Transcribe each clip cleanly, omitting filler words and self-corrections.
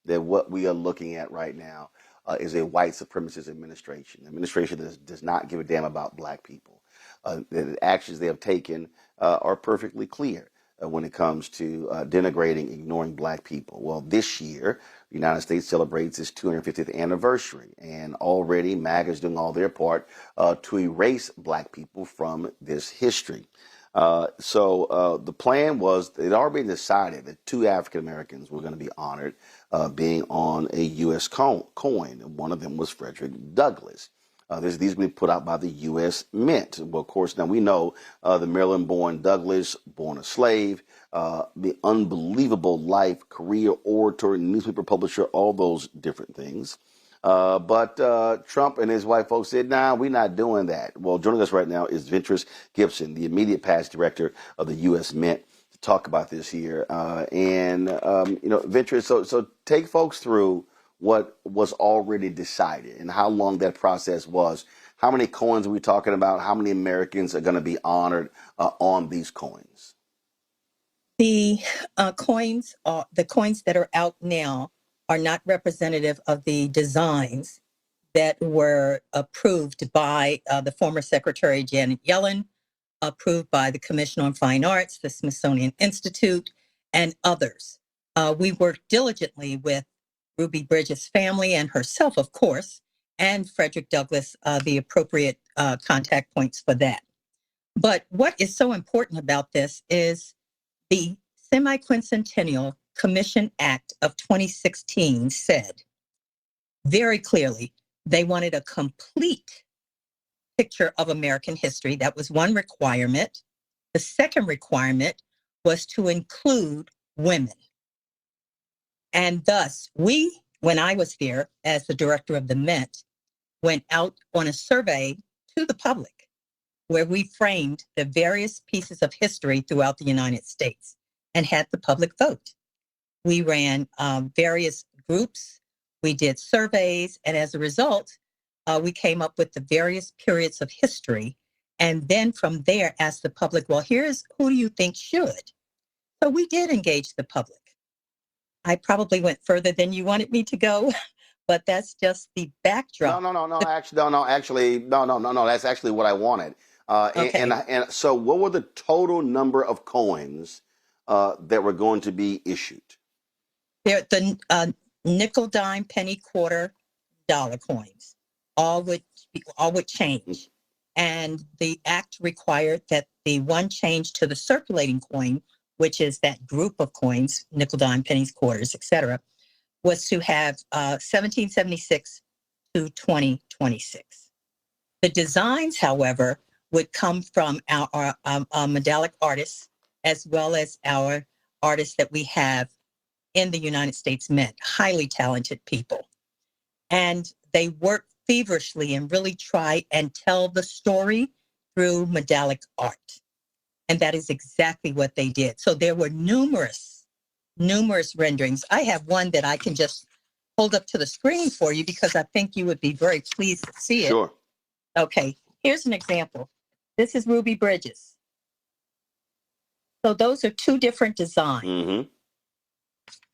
that what we are looking at right now is a white supremacist administration, an administration that does not give a damn about black people. The actions they have taken are perfectly clear when it comes to denigrating, ignoring black people. Well, this year, the United States celebrates its 250th anniversary, and already MAGA is doing all their part to erase black people from this history. So the plan was it already decided that two African Americans were going to be honored being on a U.S. coin. And one of them was Frederick Douglass. These will be put out by the U.S. Mint. Well, of course, now we know the Maryland-born Douglass, born a slave, the unbelievable life, career, orator, newspaper publisher, all those different things. But Trump and his white folks said, nah, we're not doing that. Well, joining us right now is Ventress Gibson, the immediate past director of the U.S. Mint, to talk about this here. Ventress, so take folks through what was already decided and how long that process was. How many coins are we talking about? How many Americans are going to be honored on these coins? The coins that are out now are not representative of the designs that were approved by the former Secretary Janet Yellen, approved by the Commission on Fine Arts, the Smithsonian Institute, and others. We worked diligently with Ruby Bridges' family and herself, of course, and Frederick Douglass, the appropriate contact points for that. But what is so important about this is the Semi-Quincentennial Commission Act of 2016 said very clearly they wanted a complete picture of American history. That was one requirement. The second requirement was to include women. And thus, when I was here as the director of the Mint, went out on a survey to the public where we framed the various pieces of history throughout the United States and had the public vote. We ran various groups, we did surveys, and as a result, we came up with the various periods of history. And then from there, asked the public, well, here's who do you think should? So we did engage the public. I probably went further than you wanted me to go, but that's just the backdrop. No. That's actually what I wanted. Okay. And so, what were the total number of coins that were going to be issued? The nickel, dime, penny, quarter, dollar coins, all would change. And the act required that the one change to the circulating coin, which is that group of coins, nickel, dime, pennies, quarters, etc., was to have 1776 to 2026. The designs, however, would come from our medallic artists, as well as our artists that we have in the United States Mint, highly talented people. And they work feverishly and really try and tell the story through medallic art. And that is exactly what they did. So there were numerous renderings. I have one that I can just hold up to the screen for you because I think you would be very pleased to see it. Sure. Okay, here's an example. This is Ruby Bridges. So those are two different designs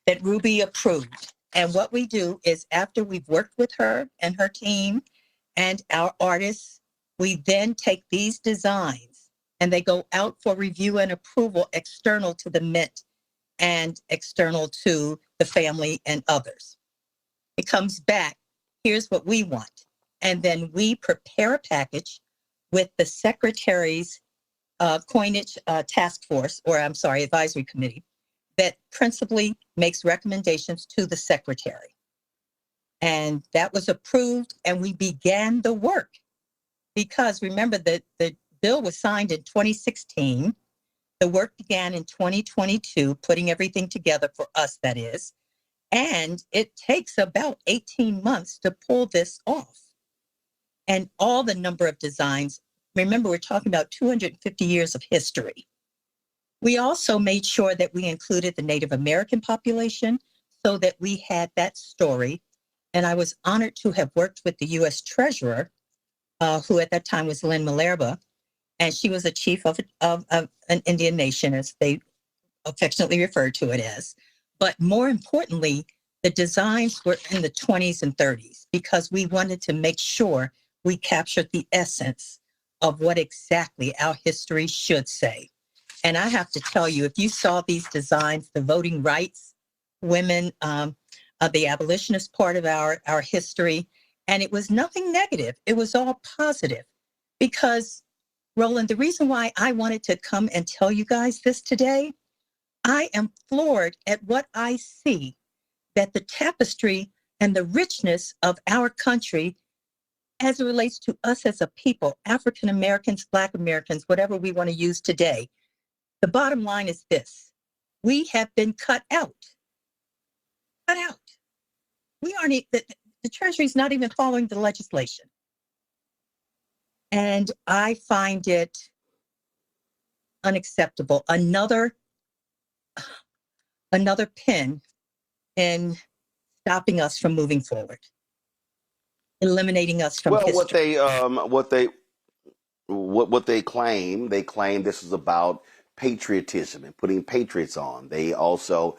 that Ruby approved. And what we do is after we've worked with her and her team and our artists, we then take these designs and they go out for review and approval external to the Mint and external to the family and others. It comes back, here's what we want. And then we prepare a package with the Secretary's coinage task force, advisory committee, that principally makes recommendations to the Secretary. And that was approved, and we began the work. Because remember that the bill was signed in 2016. The work began in 2022, putting everything together for us, that is. And it takes about 18 months to pull this off. And all the number of designs, remember, we're talking about 250 years of history. We also made sure that we included the Native American population so that we had that story. And I was honored to have worked with the U.S. Treasurer, who at that time was Lynn Malerba, and she was a chief of an Indian nation, as they affectionately referred to it as. But more importantly, The designs were in the 20s and 30s because we wanted to make sure we captured the essence of what exactly our history should say. And I have to tell you, if you saw these designs, the voting rights, women, the abolitionist part of our history, and it was nothing negative. It was all positive because, Roland, the reason why I wanted to come and tell you guys this today, I am floored at what I see, that the tapestry and the richness of our country as it relates to us as a people, African Americans, Black Americans, whatever we want to use today. The bottom line is this: we have been cut out. Cut out. We aren't, the Treasury's not even following the legislation. And I find it unacceptable. Another pin in stopping us from moving forward, eliminating us from Well, history. what they claim this is about patriotism and putting patriots on. They also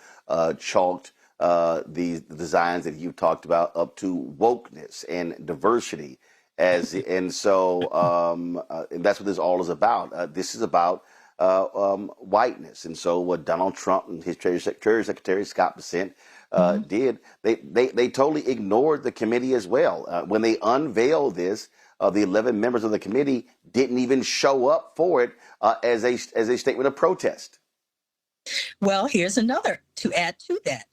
chalked the designs that you've talked about up to wokeness and diversity and that's what this all is about. This is about whiteness. And so what Donald Trump and his Treasury Secretary Scott Bessent did, they totally ignored the committee as well. When they unveiled this, the 11 members of the committee didn't even show up for it as a statement of protest. Well, here's another to add to that.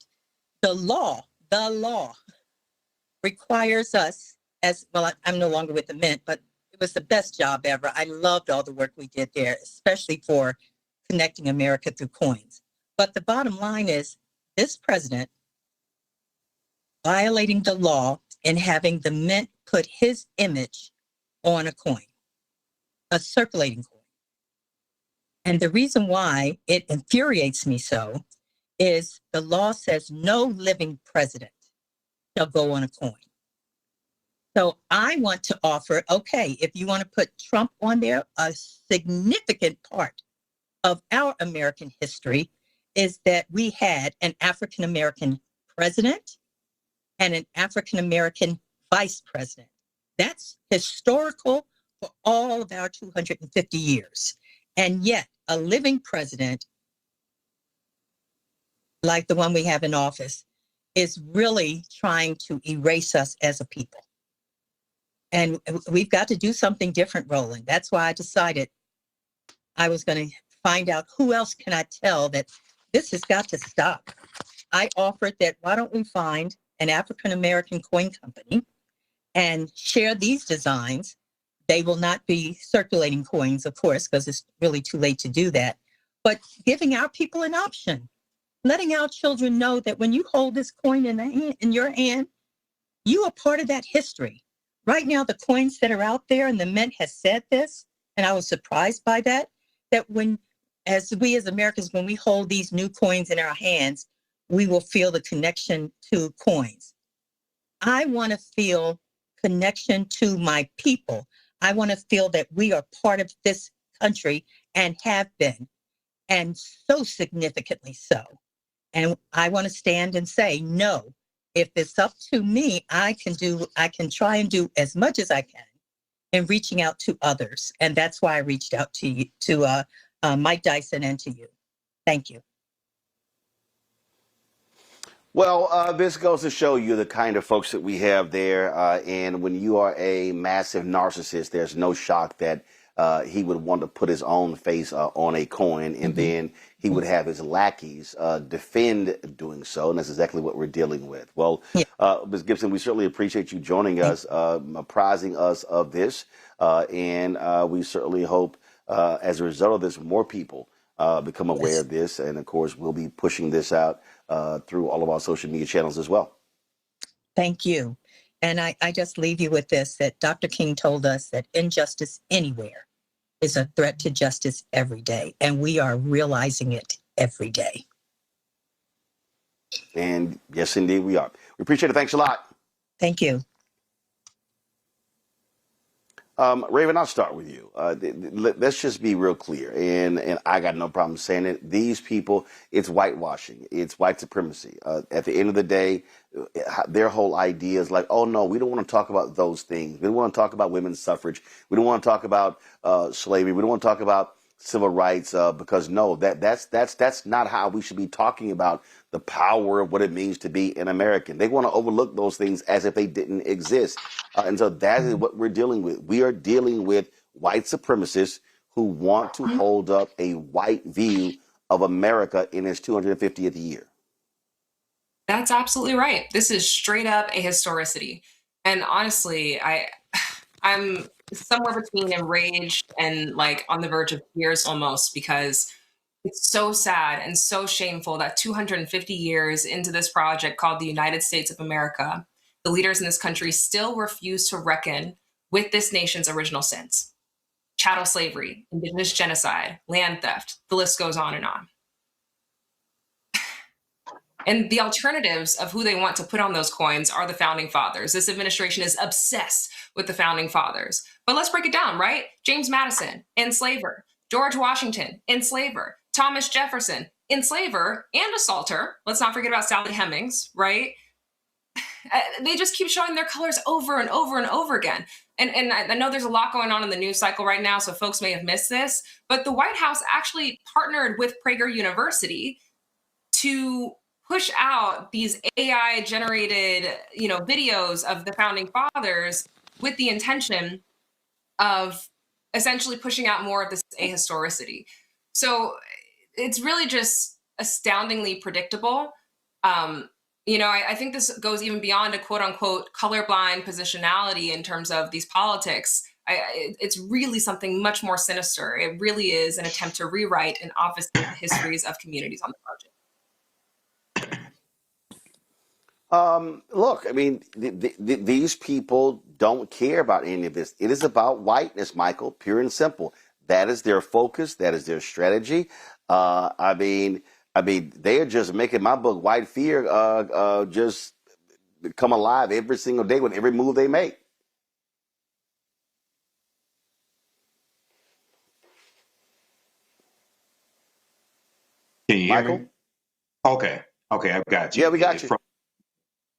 The law requires us, as well, I'm no longer with the Mint, but it was the best job ever. I loved all the work we did there, especially for connecting America through coins. But the bottom line is this president violating the law and having the Mint put his image on a coin, a circulating coin. And the reason why it infuriates me so is the law says no living president shall go on a coin. So I want to offer, okay, if you want to put Trump on there, a significant part of our American history is that we had an African-American president and an African-American vice president. That's historical for all of our 250 years. And yet a living president like the one we have in office is really trying to erase us as a people. And we've got to do something different, Roland. That's why I decided I was going to find out who else can I tell that this has got to stop. I offered that, why don't we find an African-American coin company and share these designs. They will not be circulating coins, of course, because it's really too late to do that. But giving our people an option, letting our children know that when you hold this coin in your hand, you are part of that history. Right now, the coins that are out there, and the Mint has said this, and I was surprised by that when, as we as Americans, when we hold these new coins in our hands, we will feel the connection to coins. I want to feel connection to my people. I want to feel that we are part of this country and have been, and so significantly so. And I want to stand and say, no, if it's up to me, I can try and do as much as I can in reaching out to others. And that's why I reached out to you, to Mike Dyson, and to you. Thank you. Well, this goes to show you the kind of folks that we have there. And when you are a massive narcissist, there's no shock that he would want to put his own face on a coin, and then he would have his lackeys defend doing so. And that's exactly what we're dealing with. Well, Ms. Gibson, we certainly appreciate you joining us, apprising us of this. And we certainly hope as a result of this, more people become aware of this. And of course, we'll be pushing this out through all of our social media channels as well. Thank you. And I just leave you with this, that Dr. King told us that injustice anywhere is a threat to justice every day. And we are realizing it every day. And yes, indeed, we are. We appreciate it. Thanks a lot. Thank you. Raven, I'll start with you. Let's just be real clear, and I got no problem saying it. These people, it's whitewashing. It's white supremacy. At the end of the day, their whole idea is like, oh no, we don't want to talk about those things. We don't want to talk about women's suffrage. We don't want to talk about slavery. We don't want to talk about civil rights because no, that's not how we should be talking about the power of what it means to be an American. They want to overlook those things as if they didn't exist, and so that is what we're dealing with. We are dealing with white supremacists who want to hold up a white view of America in its 250th year. That's absolutely right. This is straight up a historicity. And honestly, I'm somewhere between enraged and like on the verge of tears almost, because it's so sad and so shameful that 250 years into this project called the United States of America, the leaders in this country still refuse to reckon with this nation's original sins: chattel slavery, indigenous genocide, land theft. The list goes on and on. And the alternatives of who they want to put on those coins are the founding fathers. This administration is obsessed with the founding fathers. But let's break it down, right? James Madison, enslaver. George Washington, enslaver. Thomas Jefferson, enslaver and assaulter. Let's not forget about Sally Hemings, right? They just keep showing their colors over and over and over again. And I know there's a lot going on in the news cycle right now, so folks may have missed this, but the White House actually partnered with Prager University to push out these AI generated, videos of the founding fathers with the intention of essentially pushing out more of this ahistoricity. So it's really just astoundingly predictable. I think this goes even beyond a quote unquote colorblind positionality in terms of these politics. It's really something much more sinister. It really is an attempt to rewrite and obfuscate the histories of communities on the project. Look, I mean, these people don't care about any of this. It is about whiteness, Michael, pure and simple. That is their focus. That is their strategy. I mean, they are just making my book, White Fear, just come alive every single day with every move they make. Can you hear Michael? me? Okay, I've got you. Yeah, we got you.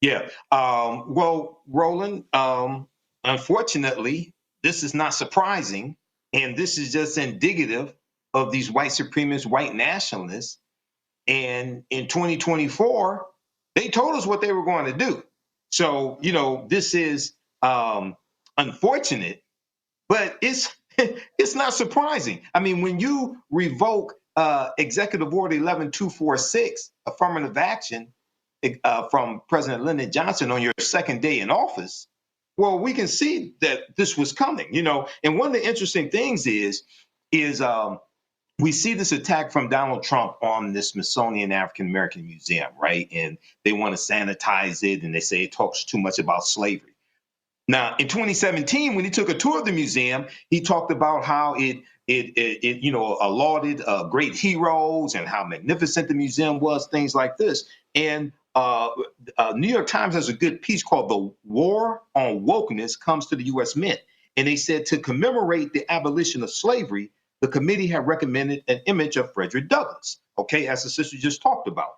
Yeah. Well, Roland, unfortunately, this is not surprising. And this is just indicative of these white supremacist, white nationalists. And in 2024, they told us what they were going to do. So, this is unfortunate, but it's it's not surprising. I mean, when you revoke Executive Order 11246, affirmative action, from President Lyndon Johnson on your second day in office, well, we can see that this was coming, And one of the interesting things is we see this attack from Donald Trump on the Smithsonian African American Museum, right? And they want to sanitize it, and they say it talks too much about slavery. Now, in 2017, when he took a tour of the museum, he talked about how it lauded great heroes and how magnificent the museum was, things like this. And New York Times has a good piece called "The War on Wokeness Comes to the U.S. Mint," and they said to commemorate the abolition of slavery, the committee had recommended an image of Frederick Douglass, okay, as the sister just talked about.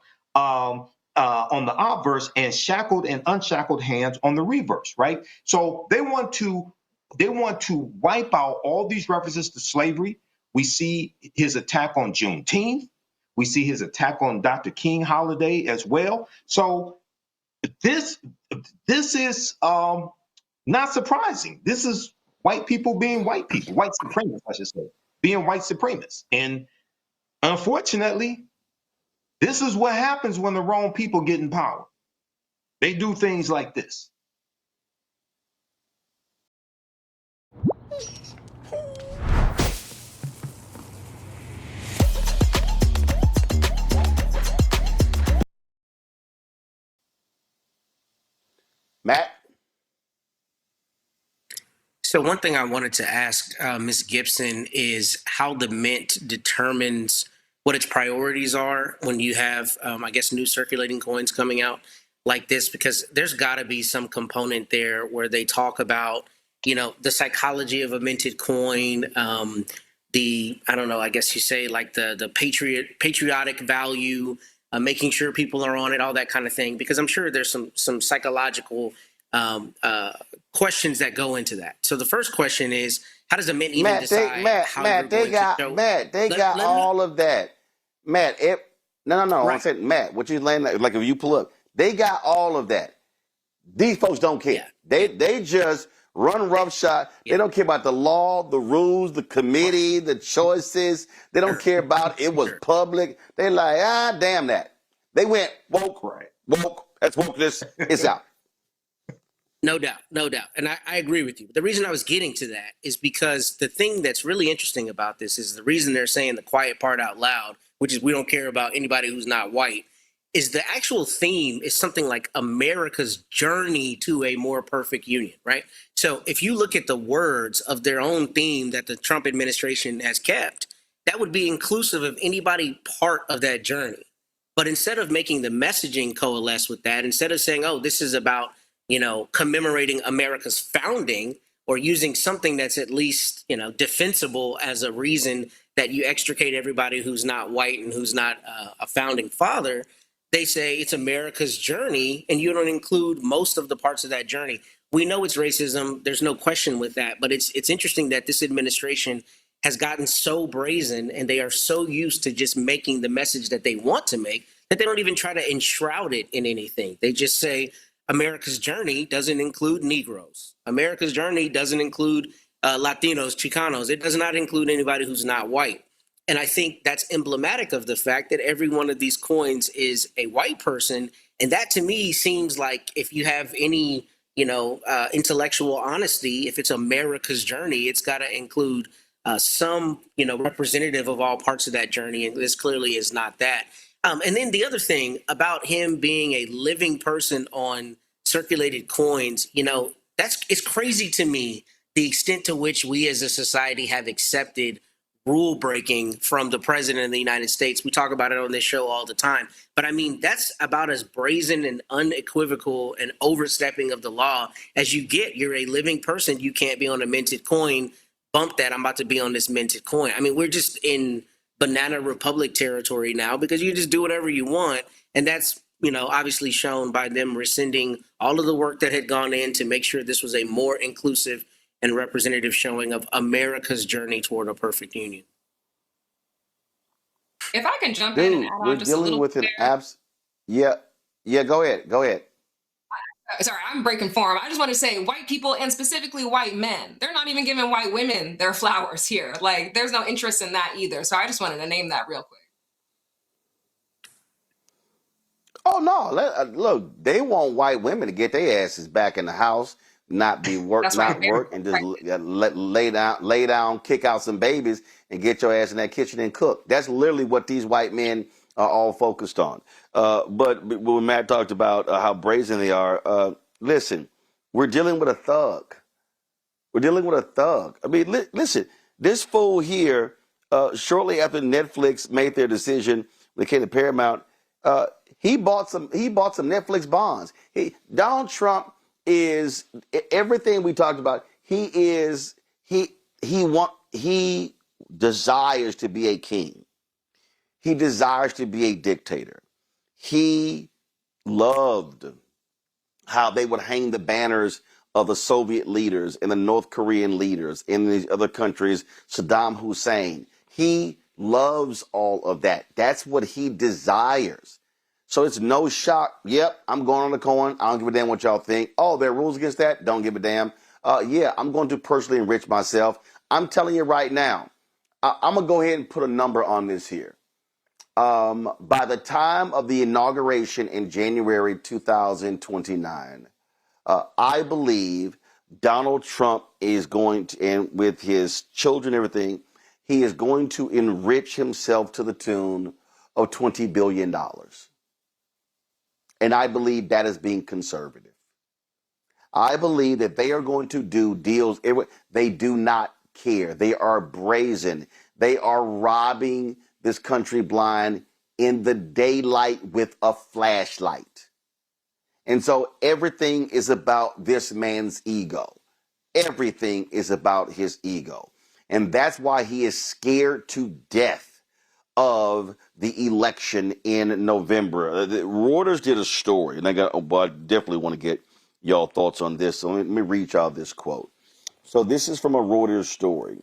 On the obverse, and shackled and unshackled hands on the reverse, right? So they want to wipe out all these references to slavery. We see his attack on Juneteenth. We see his attack on Dr. King holiday as well. So this is not surprising. This is white people being white people, white supremacists, I should say, being white supremacists. And unfortunately, this is what happens when the wrong people get in power. They do things like this. Matt? So one thing I wanted to ask Ms. Gibson is how the Mint determines what its priorities are when you have, I guess, new circulating coins coming out like this, because there's got to be some component there where they talk about, the psychology of a minted coin, I don't know, I guess you say like the patriotic value, making sure people are on it, all that kind of thing, because I'm sure there's some psychological questions that go into that. So the first question is, how does the Mint even decide how you're going to show? They got Let me all of that. Matt, no. I right. said, Matt, what you laying like if you pull up, they got all of that. These folks don't care. Yeah. They just run roughshod. Yeah. They don't care about the law, the rules, the committee, the choices. They don't care about it was Sure. public. They like, damn that. They went woke, Right. woke. That's wokeness. It's out. No doubt, no doubt. And I agree with you. The reason I was getting to that is because the thing that's really interesting about this is the reason they're saying the quiet part out loud, which is we don't care about anybody who's not white, is the actual theme is something like America's journey to a more perfect union, right? So if you look at the words of their own theme that the Trump administration has kept, that would be inclusive of anybody part of that journey. But instead of making the messaging coalesce with that, instead of saying, oh, this is about, commemorating America's founding or using something that's at least, defensible as a reason that you extricate everybody who's not white and who's not a founding father, they say it's America's journey and you don't include most of the parts of that journey. We know it's racism. There's no question with that. But it's interesting that this administration has gotten so brazen and they are so used to just making the message that they want to make that they don't even try to enshroud it in anything. They just say America's journey doesn't include Negroes. America's journey doesn't include Latinos, Chicanos. It does not include anybody who's not white. And I think that's emblematic of the fact that every one of these coins is a white person. And that to me seems like if you have any, intellectual honesty, if it's America's journey, it's got to include some, representative of all parts of that journey. And this clearly is not that. And then the other thing about him being a living person on circulated coins, it's crazy to me the extent to which we as a society have accepted rule breaking from the president of the United States. We talk about it on this show all the time. But I mean, that's about as brazen and unequivocal and overstepping of the law as you get. You're a living person. You can't be on a minted coin. Bump that. I'm about to be on this minted coin. I mean, we're just in banana republic territory now because you just do whatever you want. And that's, obviously shown by them rescinding all of the work that had gone in to make sure this was a more inclusive and representative showing of America's journey toward a perfect union. If I can jump in and Dude, add we're on just a dealing little with bit an there. Yeah, go ahead. Sorry, I'm breaking form. I just want to say white people and specifically white men, they're not even giving white women their flowers here. Like there's no interest in that either. So I just wanted to name that real quick. Oh no! Look, they want white women to get their asses back in the house, not That's right. work, and just Right. lay down, kick out some babies, and get your ass in that kitchen and cook. That's literally what these white men are all focused on. But when Matt talked about how brazen they are, listen, we're dealing with a thug. We're dealing with a thug. I mean, listen, this fool here, shortly after Netflix made their decision, when it came to Paramount, he bought some Netflix bonds. Donald Trump is everything we talked about. He desires to be a king. He desires to be a dictator. He loved how they would hang the banners of the Soviet leaders and the North Korean leaders in these other countries, Saddam Hussein. He loves all of that. That's what he desires. So it's no shock. Yep, I'm going on the coin. I don't give a damn what y'all think. Oh, there are rules against that? Don't give a damn. Yeah, I'm going to personally enrich myself. I'm telling you right now, I'm going to go ahead and put a number on this here. By the time of the inauguration in January 2029, I believe Donald Trump is going to, and with his children and everything, he is going to enrich himself to the tune of $20 billion. And I believe that is being conservative. I believe that they are going to do deals. They do not care. They are brazen. They are robbing this country blind in the daylight with a flashlight. And so everything is about this man's ego. Everything is about his ego. And that's why he is scared to death of the election in November. Reuters did a story, and but I definitely want to get y'all thoughts on this. So let me read y'all this quote. So this is from a Reuters story.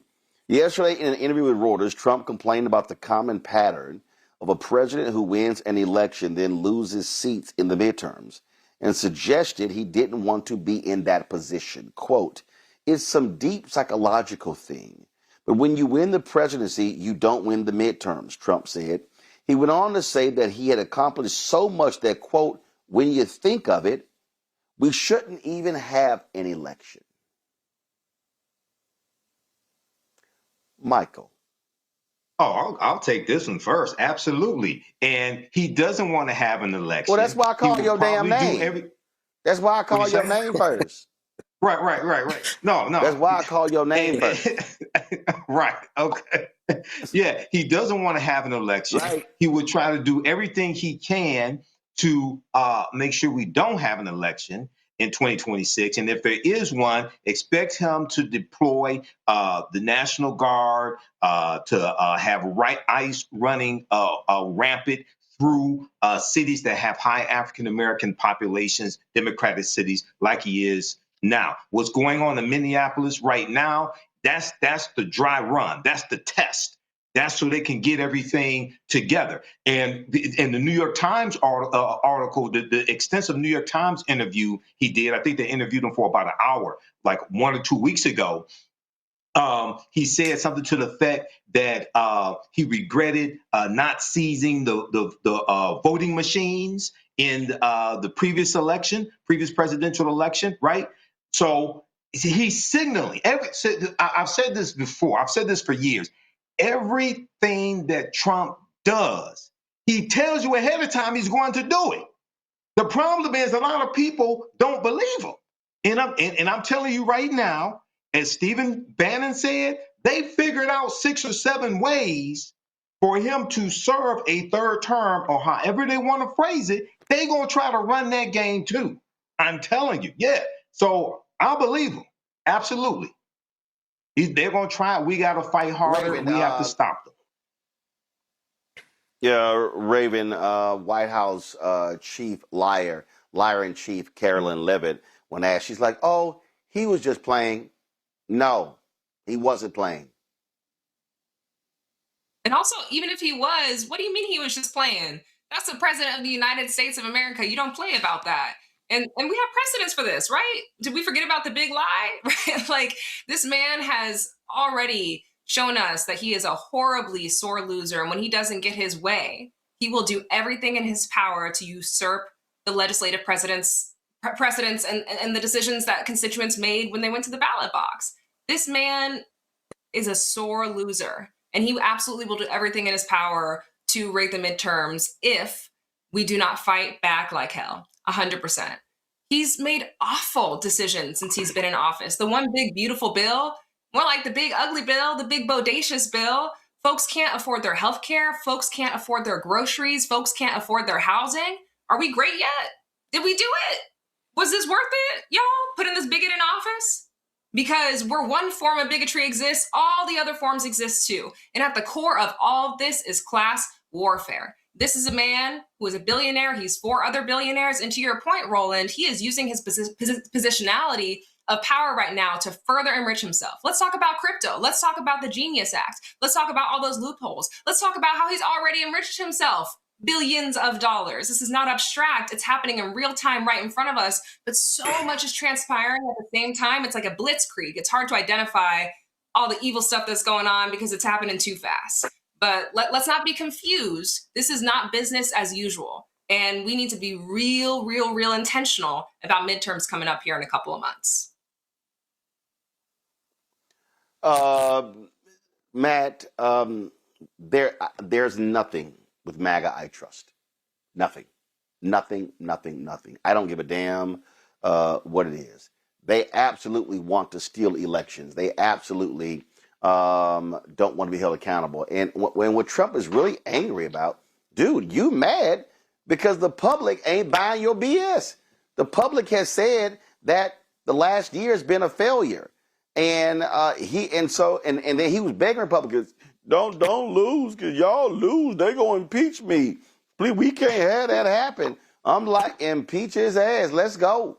Yesterday, in an interview with Reuters, Trump complained about the common pattern of a president who wins an election then loses seats in the midterms and suggested he didn't want to be in that position. Quote, "It's some deep psychological thing. But when you win the presidency, you don't win the midterms," Trump said. He went on to say that he had accomplished so much that, quote, "when you think of it, we shouldn't even have an election." Michael. Oh, I'll take this one first. Absolutely. And he doesn't want to have an election. Well, that's why I He call will your damn probably do name. That's why I What'd call you your say? name first. Right. No. That's why I call your name first. Right. Okay. Yeah, he doesn't want to have an election. Right. He would try to do everything he can to make sure we don't have an election in 2026. And if there is one, expect him to deploy the National Guard, to have ICE running rampant through cities that have high African American populations, Democratic cities, like he is now. What's going on in Minneapolis right now, that's the dry run. That's the test. That's so they can get everything together. And the New York Times article, the extensive New York Times interview he did, I think they interviewed him for about an hour, like 1 or 2 weeks ago. He said something to the effect that he regretted not seizing the voting machines in the previous presidential election, right? So he's signaling. I've said this before. I've said this for years. Everything that Trump does, he tells you ahead of time he's going to do it. The problem is a lot of people don't believe him. And I'm telling you right now, as Stephen Bannon said, they figured out 6 or 7 ways for him to serve a third term, or however they want to phrase it. They're going to try to run that game too. I'm telling you. Yeah. So I believe him. Absolutely. They're going to try. We got to fight harder. Raven, We have to stop them. Yeah, Raven, White House chief liar in chief, Carolyn Levitt, when asked, she's like, "Oh, he was just playing." No, he wasn't playing. And also, even if he was, what do you mean he was just playing? That's the president of the United States of America. You don't play about that. And we have precedents for this, right? Did we forget about the big lie? Right? Like, this man has already shown us that he is a horribly sore loser. And when he doesn't get his way, he will do everything in his power to usurp the legislative precedents and the decisions that constituents made when they went to the ballot box. This man is a sore loser, and he absolutely will do everything in his power to rig the midterms if we do not fight back like hell. 100%. He's made awful decisions since he's been in office. The one big beautiful bill, more like the big ugly bill, the big bodacious bill. Folks can't afford their health care. Folks can't afford their groceries. Folks can't afford their housing. Are we great yet? Did we do it? Was this worth it, y'all? Putting this bigot in office? Because where one form of bigotry exists, all the other forms exist too. And at the core of all of this is class warfare. This is a man who is a billionaire. He's 4 other billionaires. And to your point, Roland, he is using his positionality of power right now to further enrich himself. Let's talk about crypto. Let's talk about the Genius Act. Let's talk about all those loopholes. Let's talk about how he's already enriched himself. Billions of dollars. This is not abstract. It's happening in real time right in front of us, but so much is transpiring at the same time. It's like a blitzkrieg. It's hard to identify all the evil stuff that's going on because it's happening too fast. But let's not be confused. This is not business as usual. And we need to be real intentional about midterms coming up here in a couple of months. Matt, there's nothing with MAGA I trust. Nothing. I don't give a damn what it is. They absolutely want to steal elections. They absolutely don't want to be held accountable. And what Trump is really angry about, dude, you mad because the public ain't buying your BS. The public has said that the last year has been a failure. And then he was begging Republicans, Don't lose, because y'all lose. They gonna impeach me. Please, we can't have that happen. I'm like, impeach his ass. Let's go.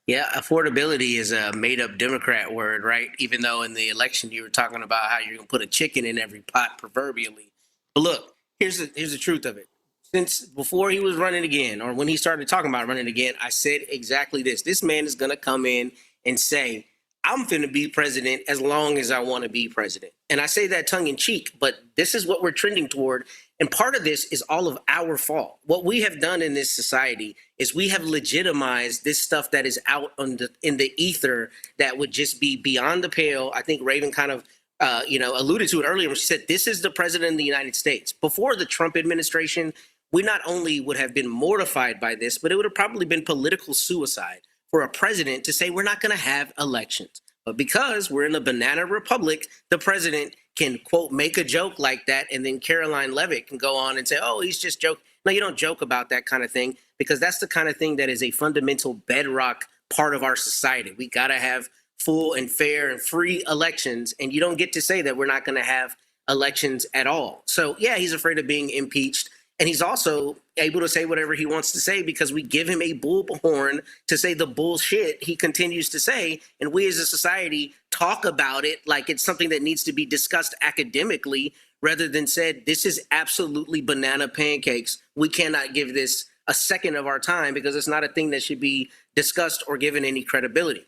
Yeah, affordability is a made up Democrat word, right? Even though in the election you were talking about how you're going to put a chicken in every pot, proverbially. But look, here's the truth of it. Since before he was running again, or when he started talking about running again, I said exactly this. This man is going to come in and say, I'm finna be president as long as I want to be president. And I say that tongue in cheek, but this is what we're trending toward. And part of this is all of our fault. What we have done in this society is we have legitimized this stuff that is out in the ether that would just be beyond the pale. I think Raven kind of alluded to it earlier when she said, this is the president of the United States. Before the Trump administration, we not only would have been mortified by this, but it would have probably been political suicide for a president to say we're not going to have elections. But because we're in a banana republic, the president can, quote, make a joke like that. And then Caroline Levitt can go on and say, oh, he's just joking. No, you don't joke about that kind of thing, because that's the kind of thing that is a fundamental bedrock part of our society. We got to have full and fair and free elections. And you don't get to say that we're not going to have elections at all. So, yeah, he's afraid of being impeached. And he's also able to say whatever he wants to say because we give him a bullhorn to say the bullshit he continues to say. And we as a society talk about it like it's something that needs to be discussed academically rather than said, this is absolutely banana pancakes. We cannot give this a second of our time because it's not a thing that should be discussed or given any credibility.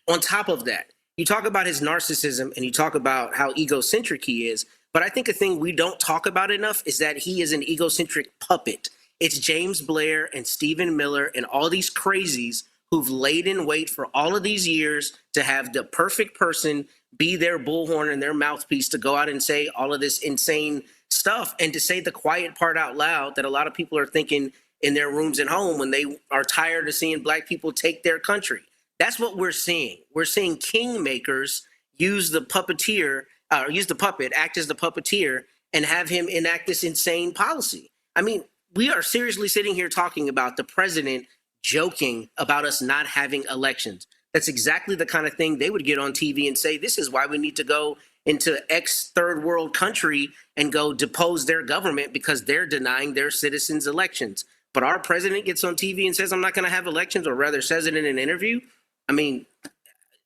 On top of that, you talk about his narcissism and you talk about how egocentric he is. But I think a thing we don't talk about enough is that he is an egocentric puppet. It's James Blair and Stephen Miller and all these crazies who've laid in wait for all of these years to have the perfect person be their bullhorn and their mouthpiece to go out and say all of this insane stuff and to say the quiet part out loud that a lot of people are thinking in their rooms at home when they are tired of seeing Black people take their country. That's what we're seeing. We're seeing kingmakers use the puppeteer, use the puppet, act as the puppeteer, and have him enact this insane policy. I mean, we are seriously sitting here talking about the president joking about us not having elections. That's exactly the kind of thing they would get on TV and say, this is why we need to go into X third world country and go depose their government because they're denying their citizens elections. But our president gets on TV and says, I'm not going to have elections, or rather says it in an interview. I mean,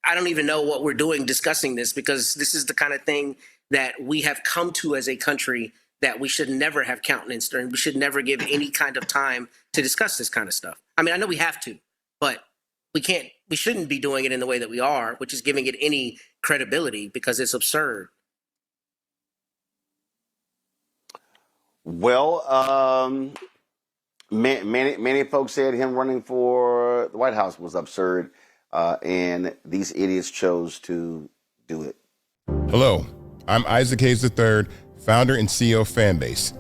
I don't even know what we're doing discussing this, because this is the kind of thing that we have come to as a country that we should never have countenanced, and we should never give any kind of time to discuss this kind of stuff. I mean, I know we have to, but we shouldn't be doing it in the way that we are, which is giving it any credibility, because it's absurd. Well, many folks said him running for the White House was absurd, and these idiots chose to do it. Hello, I'm Isaac Hayes III, founder and CEO of Fanbase.